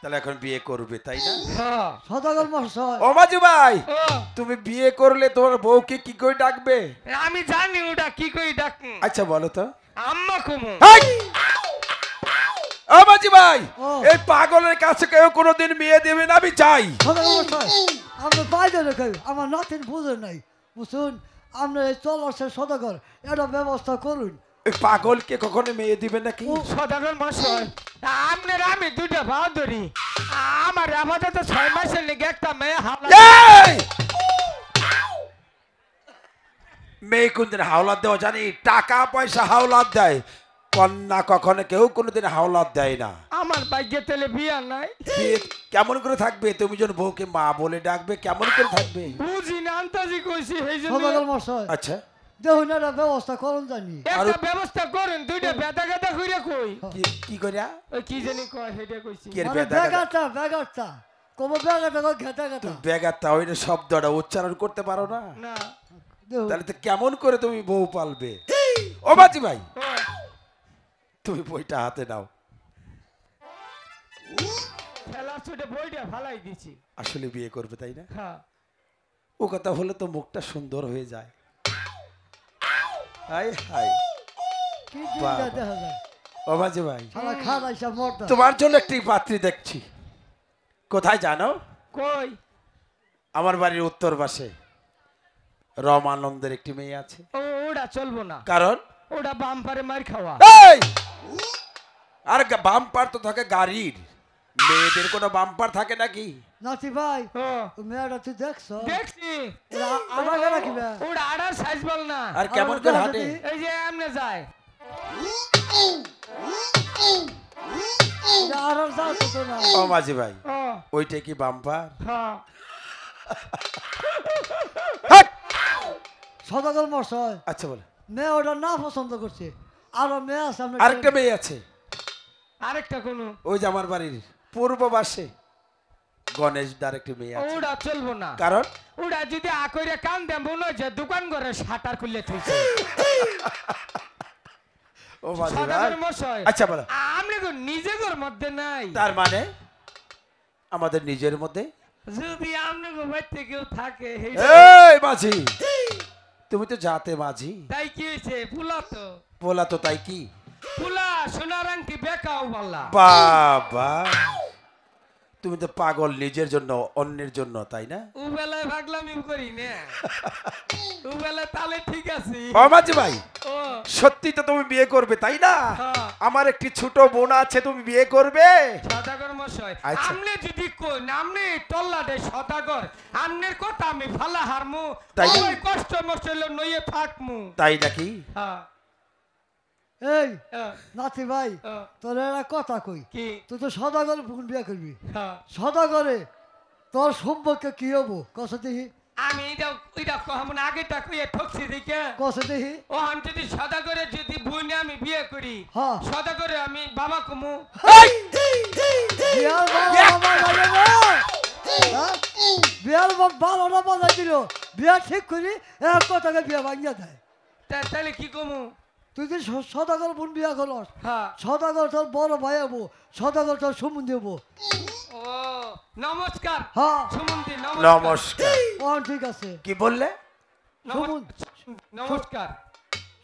তাহলে এখন বিয়ে করবে তাই না? হ্যাঁ সদাগর মশাই ও মাঝি ভাই, ও তুমি বিয়ে করলে তোমার বউকে কি করে ডাকবে? আমি জানি ওটা কি কই ডাক। আচ্ছা বলো তো। আম্মা কুমু। হাই! ও মাঝি ভাই, ও। এই পাগলের কাছে কেউ কোনোদিন বিয়ে দেবে না, আমি চাই। সদাগর মশাই আমরা বাইরে রেখে আমার নাতিন বুঝে নাই বুঝুন আপনার এই চলাশের সদাগর এটা ব্যবস্থা করুন। এই পাগলকে কখনো মেয়ে দিবে নাকি? সদাগর মশাই আপনার আমি দুইটা ভাও ধরি আমার আপাতত 6 মাসের লেগে একটা মেয়ে হাওলা এই! মেয়ে কোনদিন হাওলাত দেওয়া জানি? টাকা পয়সা হাওলাত দেয়, কন্যা কখনো কেউ কোনোদিন হাওলাত দেয় না। আমার ভাগ্যে তেলে বিয়া নাই বিয়ে কেমন করে থাকবে? তুমি যখন বউকে মা বলে ডাকবে কেমন করে থাকবে? বুঝি না আন্তাজি কইছি এই জন্য সদাগর মশাই আচ্ছা দেখুন একটা ব্যবস্থা করুন জানি। একটা ব্যবস্থা করেন দুইটা বেদা গাদা কইরা কই কি করিয়া? ওই কি জানি কয় সেটা কইছি কি এর মানে বেদা গাদা? ব্যাগারটা কব ব্যাগারটা ঘেটা ঘেটা বেগারটা ওই শব্দটা উচ্চারণ করতে পারো না? না দেখুন তাহলে তো কেমন করে তুমি বউ পালবে? ও বাজি ভাই ও, তুমি বইটা হাতে নাও। খেলার ছুটে বইটা ফালাই দিছি আসলে বিয়ে করবে তাই না? হ্যাঁ ও কথা হলে তো মুখটা সুন্দর হয়ে যায়। হাই হাই কি দিনটা বাবা। দেখা যায় ও বাজি ভাই সারা খাওয়া সব মরতা। তোমার জন্য একটি পাত্রী দেখছি। কোথায় জানো? কই আমার বাড়ির উত্তর পাশে রমানন্দের একটি মেয়ে আছে। ও ওটা চলবো না কারণ ওটা বাম্পারে মার খাওয়া এই আর বাম্পার তো থাকে গাড়ির, মেয়েদের কোনো বাম্পার থাকে নাকি? নাতি ভাই ও ও মেয়েটা তুই দেখছো দেখছি আমাকে রাখিবে ওটা আড়ার সাইজ বল না আর কেমন করে হাঁটে? এই যে এমনে যায় আর আর যাও তো না ও মাঝি ভাই ও ওইটা কি বাম্পার? হ্যাঁ সদাগর মশাই আচ্ছা বলে মেয়ে ওটা না পছন্দ করছে আরো মেয়ে আছে আমরা আরেকটা মেয়ে আছে আরেকটা কোন ওই যে আমার বাড়ির পূর্ব পাশে গণেশ দার একটি মেয়ে আছে। ওটা চলবো না কারণ ওটা যদি আকইরে কান দেন মনে হয় যে দোকান ঘরে শাটার খুলে থইছে ও মাঝি ভাই সদাগর মশাই আচ্ছা বলো আপনি তো নিজের মধ্যে নাই তার মানে আমাদের নিজের মধ্যে যদি আপনি বাড়িতে কেউ থাকে এই মাঝি তুমি তো জাতে মাঝি, তাই কি হয়েছে ফুলা তো বলা তো তাই কি? ফুলা সোনার আংটি বেকাও বললা বাবা তুমি তো পাগল, নিজের জন্য অন্যের জন্য, তাই না? ও বেলায় ভাগলামি করি না ও বেলায় তাহলে ঠিক আছে ও মাঝি ভাই ও সত্যি তো তুমি বিয়ে করবে তাই না? হ্যাঁ। আমার একটি ছোট বোন আছে, তুমি বিয়ে করবে? সদাগর মশাই আচ্ছা। আমনে যদি কই আমনে টল্লা দে সদাগর আমনের কথা আমি ফালা হারমু তাই? ওই কষ্ট মশল নইয়ে থাকমু তাই নাকি? হ্যাঁ এই হ্যাঁ, নাতি ভাই হ্যাঁ। তোর একটা কথা কই কি তুই তো সদাগর ফোন বিয়া করবি হ্যাঁ সদাগরে তোর সম্পর্কে কি হবো কষে দেখি আমি এটা কহমন আগেটা কইয়ে ঠকছি দেখে কষে দেখি ও আমি যদি সদাগরে যদি বুনে আমি বিয়ে করি হ্যাঁ। সদাগরে আমি বাবা কমু বিয়ার বাবা বাজে না হ্যাঁ? বিয়ার বারোটা বাজাই দিল বিয়া ঠিক করি এক কথাকে বিয়া ভাঙিয়া দেয় তাহলে কি কমু তুই যদি সদাগর বোন বিয়া করস হ্যাঁ সদাগর তোর বড় ভাই হবো সদাগর তোর সম্বন্ধী হবো ও নমস্কার হ্যাঁ সুমন্তি নমস্কার। ও ঠিক আছে কি বললে? নমস্কার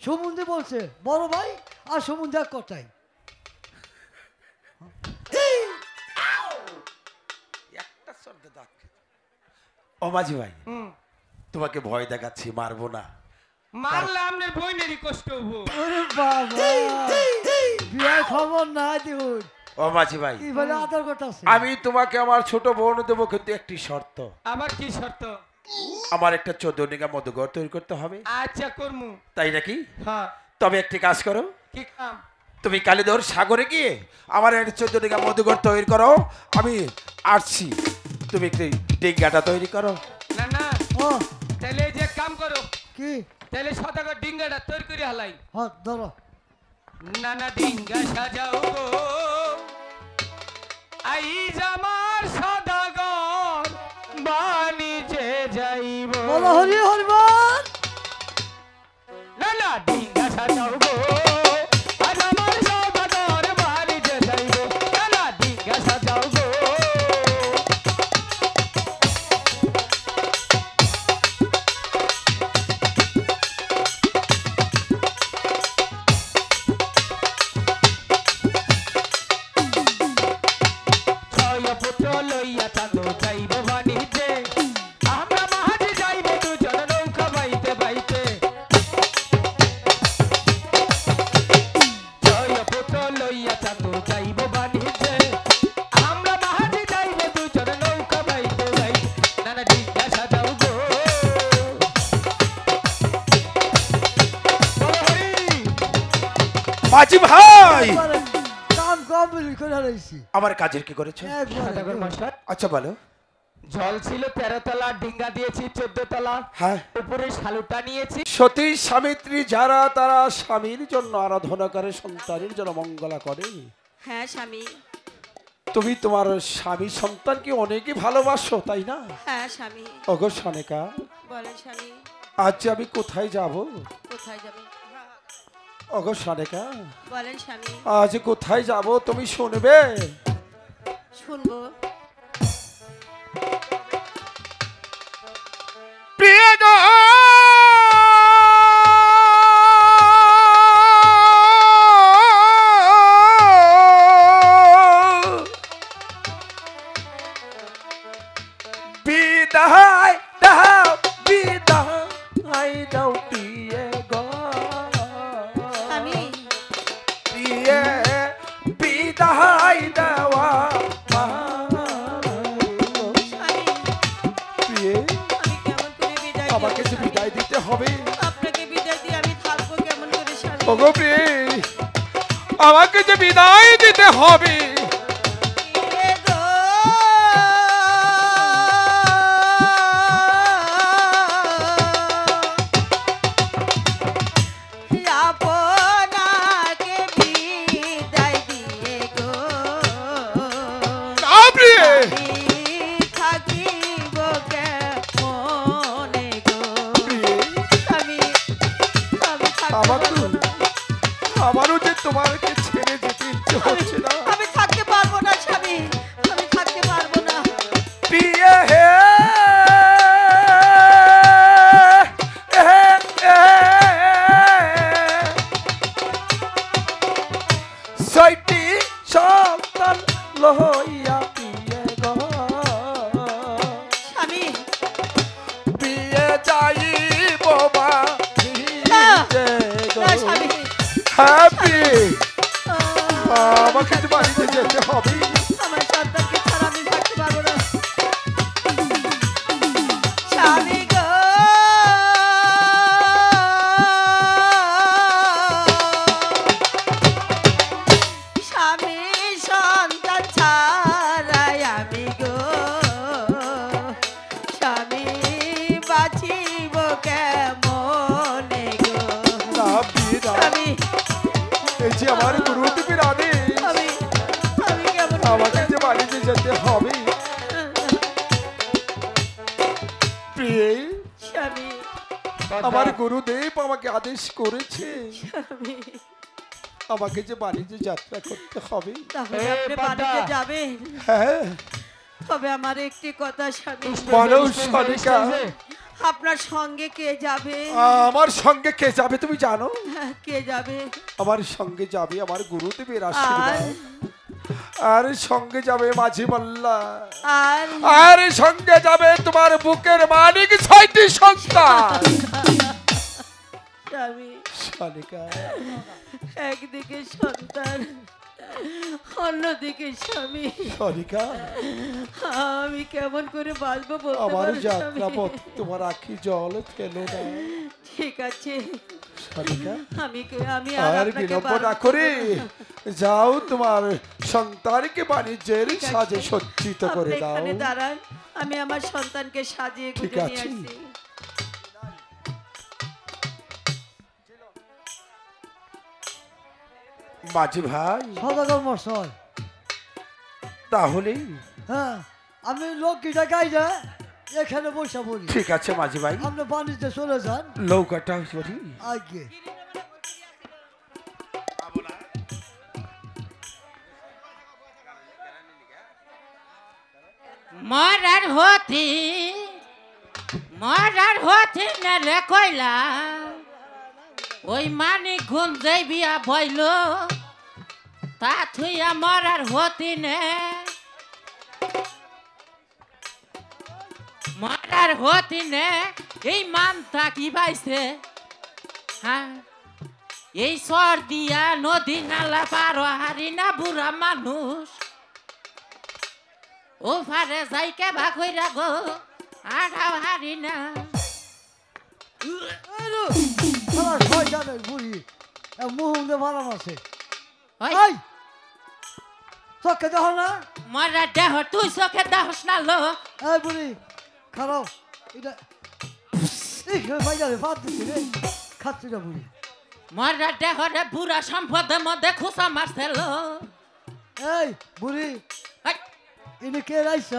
সুমন্দি বলছে বড় ভাই আর সুমন্দি এক কথাই ও মাঝি ভাই হুম তোমাকে ভয় দেখাচ্ছি, মারবো না। মারলে আপনার বইনেরই কষ্ট হবো ওরে বাবা বিয়ার খবর না দিউন ও মাঝি ভাই কি বলে আদর করতেছে আমি তোমাকে আমার ছোট বোন দেবো, কিন্তু একটি শর্ত। আবার কি শর্ত আমার একটা 14 বিঘা মধুঘর তৈরি করতে হবে। আচ্ছা করমু তাই নাকি? হ্যাঁ তবে একটি কাজ করো, কি কাম তুমি কালীদর সাগরে গিয়ে আমার একটা 14 বিঘা মধুঘর তৈরি করো, আমি আসছি। তুমি একটি ডিঙ্গাটা তৈরি করো। না না ও তাহলে এই যে কাম করো কি তাহলে সদাগর ডিঙ্গাটা তৈরি করে হালাই হ্যাঁ ধরো নানা ডিঙ্গা সাজাও গো আইজ আমার সদাগর বাণিজ্যে যাইব বলো হরি হরিবল নানা ডিঙ্গা সাজাও গো আজ আমার সদাগর বাণিজ্যে যাইব নানা ডিঙ্গা সাজাও গো ছয় পুত্র লইয়া চাঁদো যাইব বাণিজ্যে আমরা মাঝে যাইব দুজন নৌকা মাঝি ভাই একবারে কাম কমপ্লিট করে রয়েছি আমার কাজের কি করেছো? সদাগর মশাই, আচ্ছা বলো। জল ছিল 13 তলা, ডিঙ্গা দিয়েছি 14 তলা, হ্যাঁ, উপরে শালুটা নিয়েছি। সতী স্বামিত্রী যারা তারা স্বামীর জন্য আরাধনা করে, সন্তানের জন্য মঙ্গলা করে। হ্যাঁ স্বামী, তুমি তোমার স্বামী সন্তানকে অনেকই ভালোবাসো, তাই না? হ্যাঁ স্বামী। ওগো সনেকা, বলেন স্বামী, আজ আমি কোথায় যাব? কোথায় যাবেন? ওগো সনেকা, বলেন স্বামী, আজ কোথায় যাব তুমি শুনবে? শুনবো। প্রিয় গো, বিদায় দাও, বিদায় দাও প্রিয় গো, স্বামী, প্রিয় বিদায় দেওয়া স্বামী, প্রিয়, আমি কেমন করে বিদায় দিব আমাকে যে স্বামী? বিদায় দিতে হবে। আপনাকে বিদায় দিয়ে আমি থাকবো কেমন করে স্বামী? ওগো প্রিয়, আমাকে যে বিদায় দিতে হবে। এ গো, আপনাকে বিদায় দিয়ে গো না প্রিয়, আমি থাকিব কেমনে গো? আমি আমার থাকতে তো পারবো না। আমারও যে তোমাকে ছেড়ে যেতে ইচ্ছে হচ্ছে না। আমি থাকতে পারবো না স্বামী, আমি থাকতে পারবো না। প্রিয় হে, ছয়টি সন্তান লইয়া প্রিয় গো, স্বামী, প্রিয় যাইব না, বাড়িতে গো। না স্বামী, হ্যাঁ প্রিয়, আহ, আমাকে যে বাড়িতে যেতে হবে। আমার সন্তানকে ছাড়া আমি থাকতে পারবো না। স্বামী গো, স্বামী সন্তান ছাড়াই আমি গো, স্বামী বাঁচিব কেমনে গো? না প্রিয় না, স্বামী, এই যে আমার গুরুদেবের আদেশ, আমি আমি কেমন করে আমাকে যে বাড়িতে যেতে হবে। প্রিয়, স্বামী, আমার গুরুদেব আমাকে আদেশ করেছে স্বামী, আমাকে যে বাড়িতে যাত্রা করতে হবে। তাহলে এ আপনি পান্ডা। বাড়িতে যাবেন। হ্যাঁ, তবে আমার একটি কথা স্বামী, মানুষ সনিকা, আপনার সঙ্গে কে যাবে? আমার সঙ্গে কে যাবে তুমি জানো? কে যাবে? আমার সঙ্গে যাবে আমার গুরুদেবের আর আশীর্বাদ, আর সঙ্গে যাবে মাঝি মোল্লা, আর আর সঙ্গে যাবে তোমার বুকের মানিক 6টি সন্তান। স্বামী, সনিকা, একদিকে সন্তান, অন্যদিকে স্বামী, সনিকা, আমি কেমন করে বাঁচবো বলতে আমার পারো স্বামী? যাত্রা পথ তোমার আখি জল ফেলো না। ঠিক আছে, সনিকা, আমি আমি আর আপনাকে বিলম্ব বারণ না করে করব না। যাও তোমার সন্তানকে বাণিজ্যের ঠিক আছে। সাজে সজ্জিত আপনি করে দাও। এখানে দাঁড়ান, আমি আমার সন্তানকে সাজিয়ে ঠিক গুজে নিয়ে আছে। আসছি। মাঝি ভাই, সদাগর মশাই, তাহলে হ্যাঁ আমি লক্ষ্মীটা গাইলে এখানে বসে পড়ি, ঠিক আছে মাঝি ভাই, আপনি বাণিজ্যে চলে যান। নৌকাটা সরি। আগে মরার হতি না রে কইলা ওই মানিক গুণ যেই বিয়া বইল তা থুইয়া মরার হতি নে মরার হতি নে এই মানটা কি পাইছে হ্যাঁ এই সর দিয়া নদী নালা পার হারি না বুড়া মানুষ ও ফারে যাইকে ভাগইরা গো আড়াও হারি না আমার শয়তানের বুড়ি মুহুন্দে ভাড়াম আছে ওই এই চোখে দেখো না মরা দেহ তুই চোখে দেখস না লো এই বুড়ি খারাও এটা এই ভাইজারে বাদ দিচ্ছি রে খাচ্ছি না বুড়ি মরা দেহ রে বুড়া সম্পদের মধ্যে খুশা মারছে লো এই বুড়ি ওই, ইনি কে রাইছ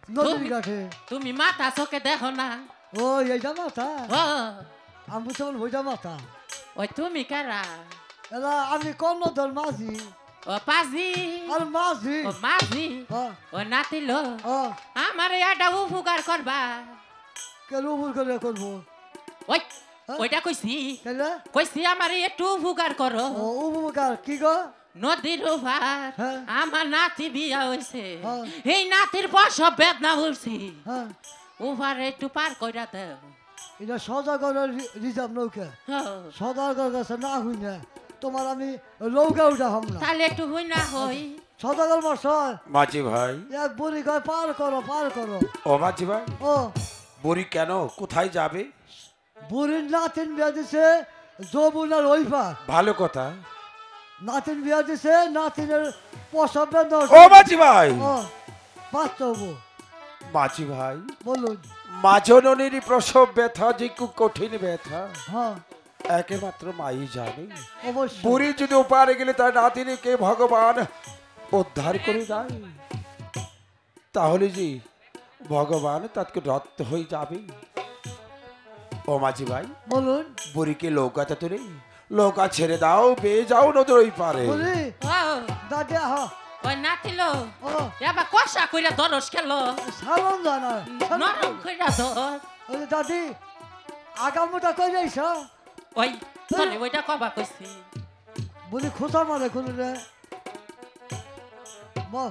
নদীর তুমি- ঘাটে তুমি মাথা চোখে দেখো না ও এইটা মাথা ও আমি বুঝতে পারলাম ওইটা মাথা ওই তুমি কারা এলা আমি কর্ণধর মাঝি ও পাজি আর মাঝি ও মাঝি ও নাতিল ও আমার এটা উপকার করবা কে রুবুর করে করবো ওই হ্যাঁ? ওইটা কইছি কেলে কইছি আমার একটু উপকার করো ও উপকার কি গো নদীর ওভার হ্যাঁ। আমার নাতি বিয়া হয়েছে হ্যাঁ। এই নাতির প্রসব বেদনা উঠছি হ্যাঁ ওভারে একটু পার কইরা দেও এটা সদাগরের রিজার্ভ নৌকা হ্যাঁ। সদাগর কাছে না হই না তোমার আমি নৌকা উঠা হম না তাহলে একটু হই না হই সদাগর মশাই মাঝি ভাই এক বুড়ি কয় পার করো ও মাঝি ভাই ও বুড়ি কেন কোথায় যাবে বুড়ির নাতিন বিয়া দিছে যমুনার ওই পার ভালো কথা নাতিন বিয়া দিছে নাতিনের প্রসব বেদনা ও মাঝি ভাই ও বাচ্চা হবো মাঝি ভাই বলুন মাজননীর প্রসব ব্যথা যে খুব কঠিন ব্যথা হ্যাঁ একমাত্র মাই জানে অবশ্যই বুড়ি যদি ওপারে গেলে তার নাতিনীকে ভগবান উদ্ধার করে দেয় তাহলে যে ভগবান তাকে রক্ত হয়ে যাবে ও মাঝি ভাই বলুন বুড়িকে নৌকাতে তুলে নৌকা ছেড়ে দাও বেয়ে যাও নদীর ওই পারে বুড়ি ও দাদি হ্যাঁ ওই নাতিল ও এবার কষা কইরা দরস খেলো সালাম জানা নরম কইরা ধর ওই দাদি আগামটা কই যাইছ ওই তোরে ওইটা কবা কইছি বুড়ি খোঁচা মারে খুলে রে বাহ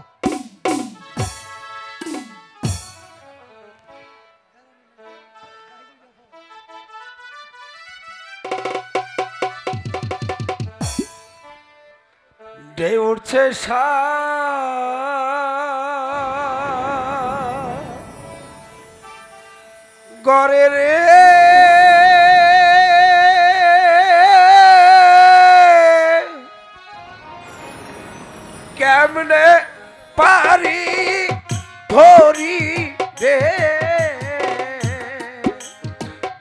ডে উঠছে গরে রে কেমনে পারি ধরি রে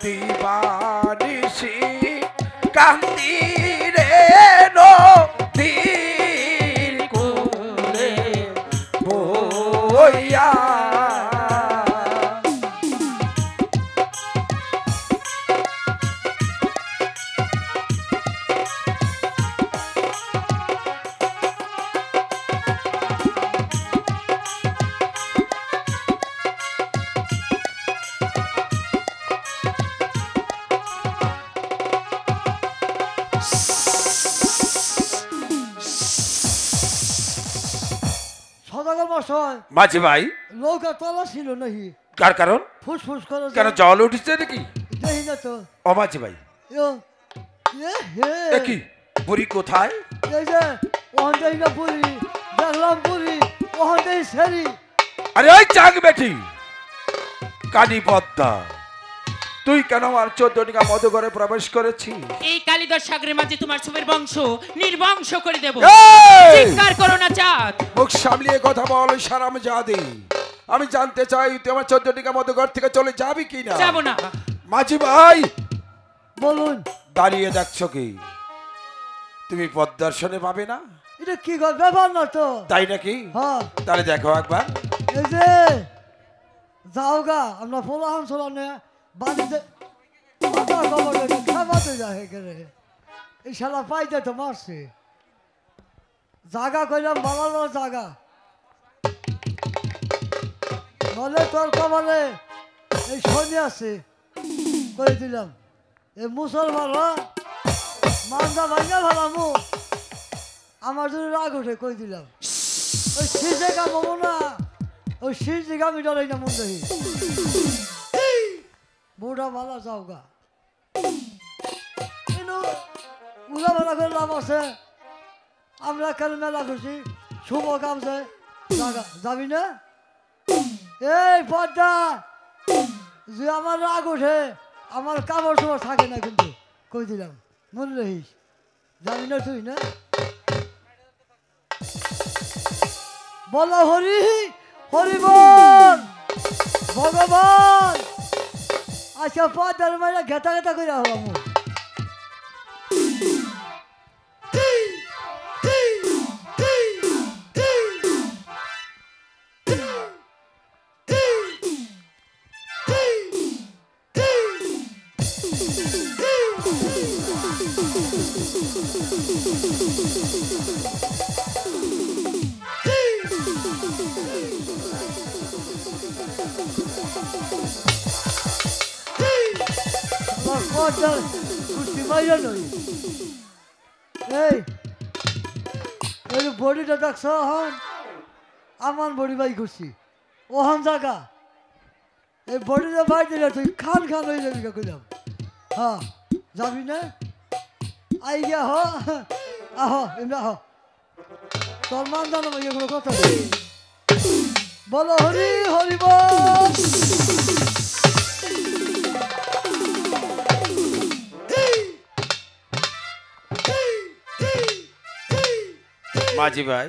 দিবানিসি কান্তি রে নদীর কোলে বইয়া সদাগর মশাই মাঝি ভাই নৌকা তলা ছিল নাকি কার কারণ ফুসফুস করে কেন জল উঠেছে নাকি দেখি না তো ও মাঝি ভাই ইয়ো, এ হে এ কি বুড়ি কোথায় এই যে ওখান থেকে না পুরি দেখলাম পুরি ওখান থেকে সেরি আরে ওই চাক বেটি কানি পদ্মা তুই কেন আমার 14 টাকা মধুঘরে প্রবেশ করেছিস এই কালিদাস সাগরের মাঝে তোমার ছবির বংশ নির্বংশ করে দেব এই! চিৎকার করো না চাঁদ মুখ সামলিয়ে কথা বল সারাম জাদি আমি জানতে চাই তুই আমার 14 টাকা মধুঘর থেকে চলে যাবি কিনা যাব না মাঝি ভাই বলুন দাঁড়িয়ে দেখছো কি তুমি পদ্মার্শনে পাবে না এটা কি গো ব্যাপার না তো তাই নাকি হ্যাঁ তাহলে দেখো একবার এই যে যাও গা আমরা ফোলাহান সোলানে বাড়িতে মাথা খবর খাবাতে যায় করে এই শালা পাইতে তো মারছে জাগা কইলাম বানানো জাগা বলে তোর কবলে এই শনি আছে করে দিলাম এই মুসলমানরা মান্দা ভাঙ্গা ভালামু আমার জন্য রাগ উঠে কই দিলাম ওই সিজে কামবো না ওই সিজে কামি ডরাই না মন দেখি বুড়া ভালা যাও গা কিন্তু উড়া ভালা করে লাভ আছে আমরা কেন মেলা খুশি শুভ কাম যায় যাবি না এই পদ্মা যে আমার রাগ ওঠে আমার কামড় সময় থাকে না কিন্তু কই দিলাম মনে রহিস জানি না তুই না বলো হরি হরি বল ভগবান আচ্ছা পাতার মাইরা ঘেটা ঘেটা করে হলাম কুস্তি মাইরা নই এই বডিটা দেখছ হন আমার বডি বাই করছি ওহন জায়গা এই বডিটা বাই দিলে তুই খান খান হয়ে যাবি কইলাম হ্যাঁ যাবি না আই গিয়া আহ এমনি আহ তোর মান জানো এগুলো কথা বলো হরি হরি বল মাঝি ভাই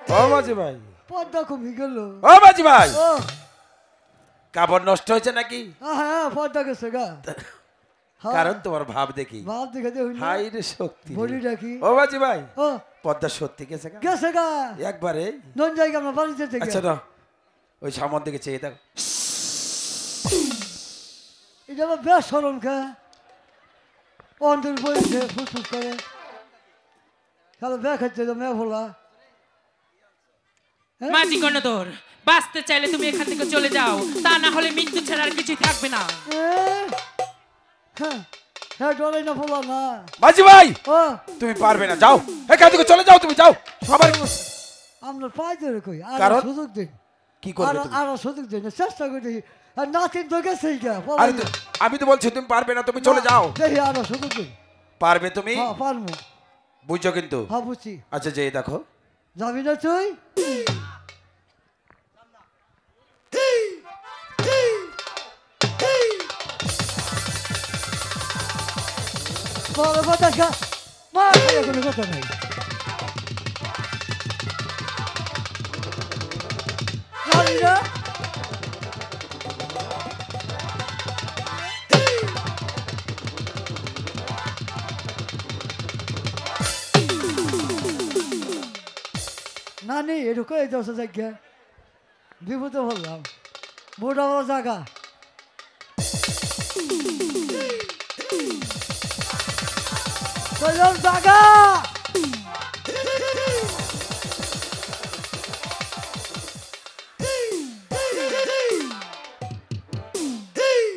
ও মাঝি ভাই পদ্মা কমে গেল ও মাঝি ভাই ও কাপড় নষ্ট হয়েছে নাকি হ্যাঁ পদ্মা গেছে গা কারণ তোমার ভাব দেখি ভাব দেখে দেখুন হাই রে শক্তি বডি রাখি ও মাঝি ভাই ও পদ্মা সত্যি গেছে গা গেছে গা একবারে নন জায়গা আমরা বাড়িতে থেকে আচ্ছা না ওই সামন দিকে চেয়ে দেখো এটা আবার বেশ সরম খা অন্তর বইছে ফুসফুস করে তাহলে দেখাচ্ছে তো মেয়ে ভোলা মাঝি কর্ণধর বাঁচতে চাইলে তুমি এখান থেকে চলে যাও তা না হলে মৃত্যু ছাড়া আর কিছুই থাকবে না হ্যাঁ ডলে না ভোলা না মাঝি ভাই ও তুমি পারবে না যাও এখান থেকে চলে যাও তুমি যাও সবাই আমরা পাই ধরে কই আর কারণ? সুযোগ দিন কি করবে তুমি আর সুযোগ দিন চেষ্টা করে দেখি আর নাতিন তো গেছে আরে আমি তো বলছি তুমি পারবে না তুমি চলে যাও দেখি আর সুযোগ দিন পারবে তুমি হ্যাঁ পারবো বুঝছো কিন্তু হ্যাঁ বুঝছি আচ্ছা যেয়ে দেখো যাবি না তুই বড় কথা মা কোনো কথা নাই যাবি না নানি এরকম এই দশ জায়গা বিপদে বললাম বুড়া বড় জায়গা কইলাম জায়গা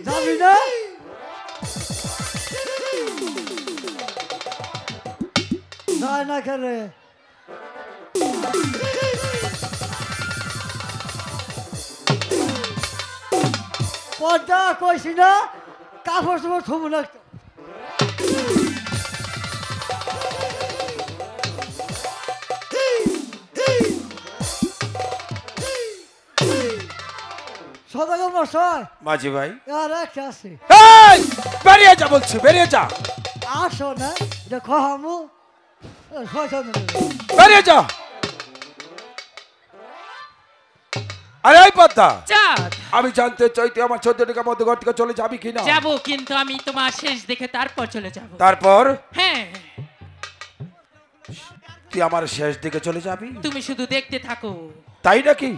যাবি না যায় না খেলে পর্দা কইছি না কাপড় চোপড় থবো না সদাগর মশাই মাঝি ভাই আর একটা আছে এই বেরিয়ে যা বলছি বেরিয়ে যা আসো না এটা খামু বেরিয়ে যা আরে এই পদ্মা চাঁদ আমি জানতে চাই তুই আমার 14 টাকা মধ্যে ঘর থেকে চলে যাবি কিনা যাবো কিন্তু আমি তোমার শেষ দেখে তারপর চলে যাব তারপর হ্যাঁ তুই আমার শেষ দিকে চলে যাবি তুমি শুধু দেখতে থাকো তাই নাকি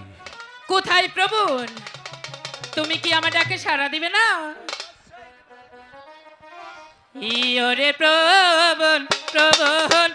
কোথায় প্রবণ তুমি কি আমার ডাকে সাড়া দিবে না ইয়োরে প্রবণ প্রবণ